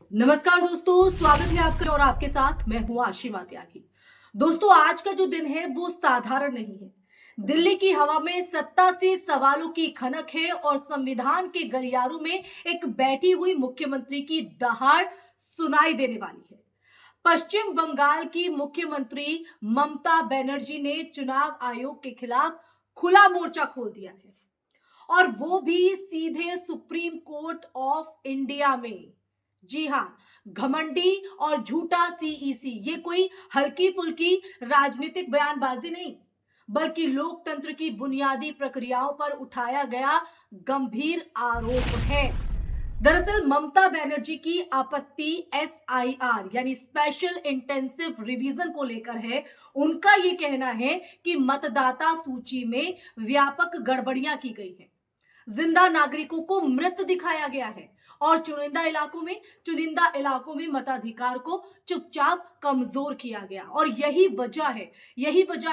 नमस्कार दोस्तों, स्वागत है आपका और आपके साथ मैं हूं आशिमा त्यागी। दोस्तों, आज का जो दिन है वो साधारण नहीं है। दिल्ली की हवा में सत्ता से सवालों की खनक है और संविधान के गलियारों में एक बैठी हुई मुख्यमंत्री की दहाड़ सुनाई देने वाली है। पश्चिम बंगाल की मुख्यमंत्री ममता बनर्जी ने चुनाव आयोग के खिलाफ खुला मोर्चा खोल दिया है और वो भी सीधे सुप्रीम कोर्ट ऑफ इंडिया में। जी हां, घमंडी और झूठा सीईसी ये कोई हल्की फुल्की राजनीतिक बयानबाजी नहीं, बल्कि लोकतंत्र की बुनियादी प्रक्रियाओं पर उठाया गया गंभीर आरोप है। दरअसल ममता बनर्जी की आपत्ति एसआईआर यानी स्पेशल इंटेंसिव रिवीजन को लेकर है। उनका यह कहना है कि मतदाता सूची में व्यापक गड़बड़ियां की गई हैं, जिंदा नागरिकों को मृत दिखाया गया है और चुनिंदा इलाकों में मताधिकार को चुपचाप कमजोर किया गया। और यही वजह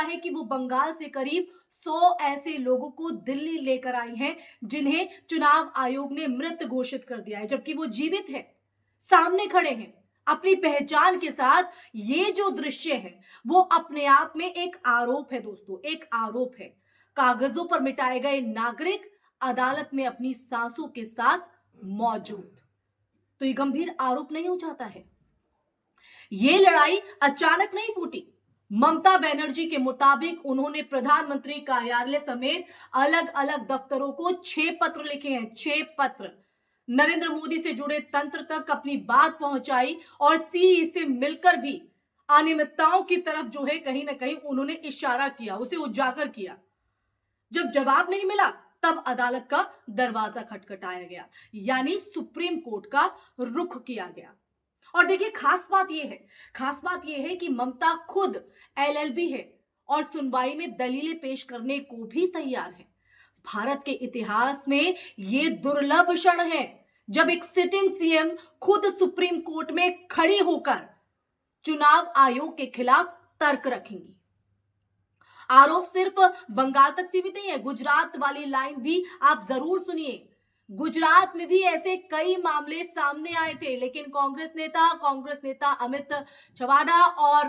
है कि वो बंगाल से करीब 100 ऐसे लोगों को दिल्ली लेकर आई हैं जिन्हें चुनाव आयोग ने मृत घोषित कर दिया है, जबकि वो जीवित है, सामने खड़े हैं अपनी पहचान के साथ। ये जो दृश्य है वो अपने आप में एक आरोप है दोस्तों, एक आरोप है। कागजों पर मिटाए गए नागरिक अदालत में अपनी सांसों के साथ मौजूद। तो ये गंभीर आरोप नहीं हो जाता है। ये लड़ाई अचानक नहीं फूटी। ममता बनर्जी के मुताबिक उन्होंने प्रधानमंत्री कार्यालय समेत अलग अलग दफ्तरों को 6 पत्र लिखे हैं, 6 पत्र। नरेंद्र मोदी से जुड़े तंत्र तक अपनी बात पहुंचाई और सीई से मिलकर भी अनियमितताओं की तरफ जो है कहीं ना कहीं उन्होंने इशारा किया, उसे उजागर किया। जब जवाब नहीं मिला तब अदालत का दरवाजा खटखटाया गया, यानी सुप्रीम कोर्ट का रुख किया गया। और देखिए, खास बात यह है कि ममता खुद एलएलबी है और सुनवाई में दलीलें पेश करने को भी तैयार है। भारत के इतिहास में यह दुर्लभ क्षण है जब एक सिटिंग सीएम खुद सुप्रीम कोर्ट में खड़ी होकर चुनाव आयोग के खिलाफ तर्क रखेंगी। आरोप सिर्फ बंगाल तक सीमित नहीं है, गुजरात वाली लाइन भी आप जरूर सुनिए। गुजरात में भी ऐसे कई मामले सामने आए थे, लेकिन कांग्रेस नेता अमित छवाड़ा और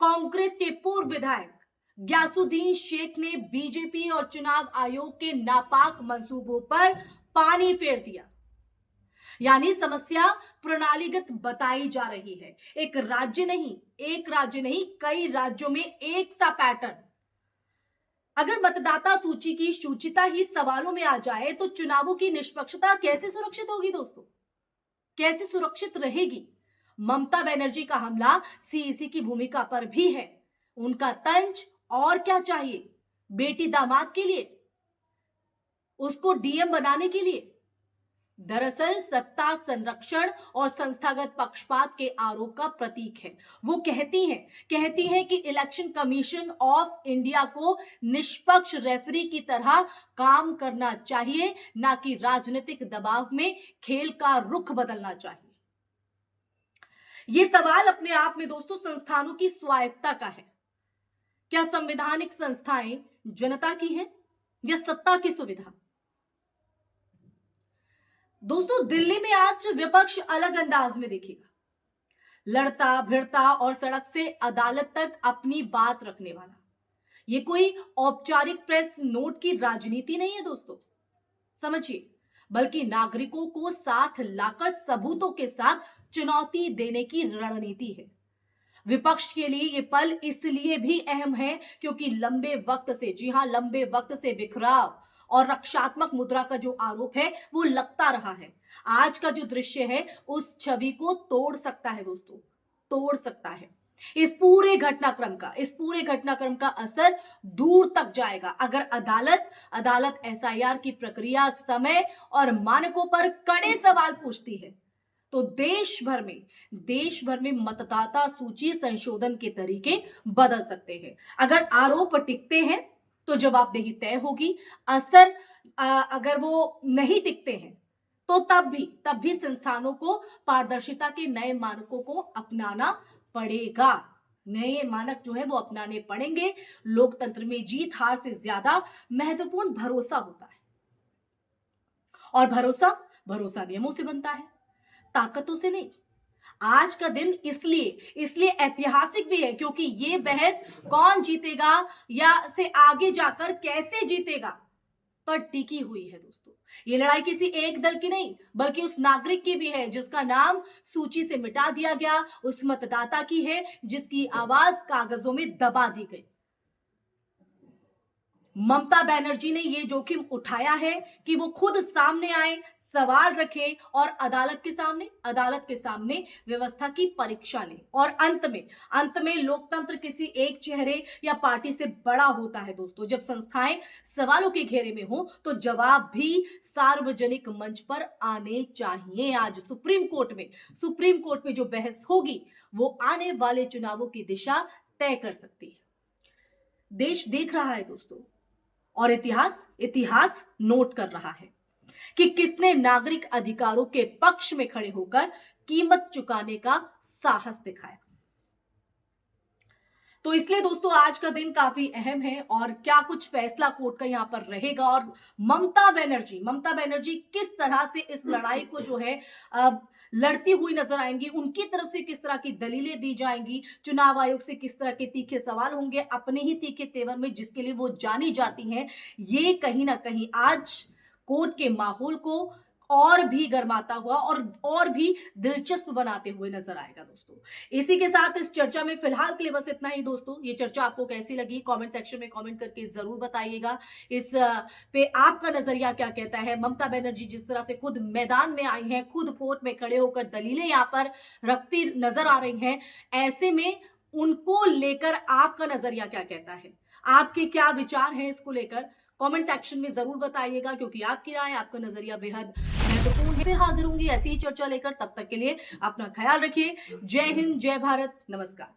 कांग्रेस के पूर्व विधायक ग्यासुद्दीन शेख ने बीजेपी और चुनाव आयोग के नापाक मंसूबों पर पानी फेर दिया। यानी समस्या प्रणालीगत बताई जा रही है। एक राज्य नहीं, कई राज्यों में एक सा पैटर्न। अगर मतदाता सूची की शुचिता ही सवालों में आ जाए तो चुनावों की निष्पक्षता कैसे सुरक्षित होगी दोस्तों, कैसे सुरक्षित रहेगी? ममता बनर्जी का हमला सीईसी की भूमिका पर भी है। उनका तंज और क्या चाहिए? बेटी दामाद के लिए, उसको डीएम बनाने के लिए। दरअसल सत्ता संरक्षण और संस्थागत पक्षपात के आरोप का प्रतीक है। वो कहती हैं कि इलेक्शन कमीशन ऑफ इंडिया को निष्पक्ष रेफरी की तरह काम करना चाहिए, ना कि राजनीतिक दबाव में खेल का रुख बदलना चाहिए। ये सवाल अपने आप में दोस्तों संस्थानों की स्वायत्तता का है। क्या संवैधानिक संस्थाएं जनता की हैं या सत्ता की सुविधा? दोस्तों, दिल्ली में आज विपक्ष अलग अंदाज में दिखेगा, लड़ता भिड़ता और सड़क से अदालत तक अपनी बात रखने वाला। ये कोई औपचारिक प्रेस नोट की राजनीति नहीं है दोस्तों, समझिए, बल्कि नागरिकों को साथ लाकर सबूतों के साथ चुनौती देने की रणनीति है। विपक्ष के लिए ये पल इसलिए भी अहम है क्योंकि लंबे वक्त से बिखराव और रक्षात्मक मुद्रा का जो आरोप है वो लगता रहा है। आज का जो दृश्य है उस छवि को तोड़ सकता है दोस्तों, तोड़ सकता है। इस पूरे घटनाक्रम का असर दूर तक जाएगा अगर अदालत एसआईआर की प्रक्रिया, समय और मानकों पर कड़े सवाल पूछती है। तो देश भर में मतदाता सूची संशोधन के तरीके बदल सकते हैं। अगर आरोप टिकते हैं तो जवाबदेही तय होगी। अगर वो नहीं टिकते हैं तो तब भी संस्थानों को पारदर्शिता के नए मानकों को अपनाना पड़ेगा। नए मानक जो है वो अपनाने पड़ेंगे। लोकतंत्र में जीत हार से ज्यादा महत्वपूर्ण भरोसा होता है, और भरोसा नियमों से बनता है, ताकतों से नहीं। आज का दिन इसलिए इसलिए ऐतिहासिक भी है क्योंकि ये बहस कौन जीतेगा या से आगे जाकर कैसे जीतेगा पर टिकी हुई है दोस्तों। ये लड़ाई किसी एक दल की नहीं बल्कि उस नागरिक की भी है जिसका नाम सूची से मिटा दिया गया, उस मतदाता की है जिसकी आवाज कागजों में दबा दी गई। ममता बनर्जी ने ये जोखिम उठाया है कि वो खुद सामने आए, सवाल रखे और अदालत के सामने व्यवस्था की परीक्षा ले। और अंत में लोकतंत्र किसी एक चेहरे या पार्टी से बड़ा होता है दोस्तों। जब संस्थाएं सवालों के घेरे में हो तो जवाब भी सार्वजनिक मंच पर आने चाहिए। आज सुप्रीम कोर्ट में जो बहस होगी वो आने वाले चुनावों की दिशा तय कर सकती है। देश देख रहा है दोस्तों और इतिहास नोट कर रहा है कि किसने नागरिक अधिकारों के पक्ष में खड़े होकर कीमत चुकाने का साहस दिखाया। तो इसलिए दोस्तों आज का दिन काफी अहम है और क्या कुछ फैसला कोर्ट का यहां पर रहेगा और ममता बनर्जी किस तरह से इस लड़ाई को जो है लड़ती हुई नजर आएंगी, उनकी तरफ से किस तरह की दलीलें दी जाएंगी, चुनाव आयोग से किस तरह के तीखे सवाल होंगे अपने ही तीखे तेवर में जिसके लिए वो जानी जाती हैं। ये कहीं ना कहीं आज कोर्ट के माहौल को और भी गर्माता हुआ और भी दिलचस्प बनाते हुए नजर आएगा दोस्तों। इसी के साथ इस चर्चा में फिलहाल के लिए बस इतना ही दोस्तों। ये चर्चा आपको कैसी लगी कमेंट सेक्शन में कमेंट करके जरूर बताइएगा। इस पे आपका नजरिया क्या कहता है। ममता बनर्जी जिस तरह से खुद मैदान में आई हैं, खुद कोर्ट में खड़े होकर दलीलें यहाँ पर रखती नजर आ रही हैं, ऐसे में उनको लेकर आपका नजरिया क्या कहता है, आपके क्या विचार हैं इसको लेकर कमेंट सेक्शन में जरूर बताइएगा क्योंकि आपकी राय आपका नजरिया बेहद महत्वपूर्ण है। फिर हाजिर होंगी ऐसी ही चर्चा लेकर, तब तक के लिए अपना ख्याल रखिए। जय हिंद, जय भारत, नमस्कार।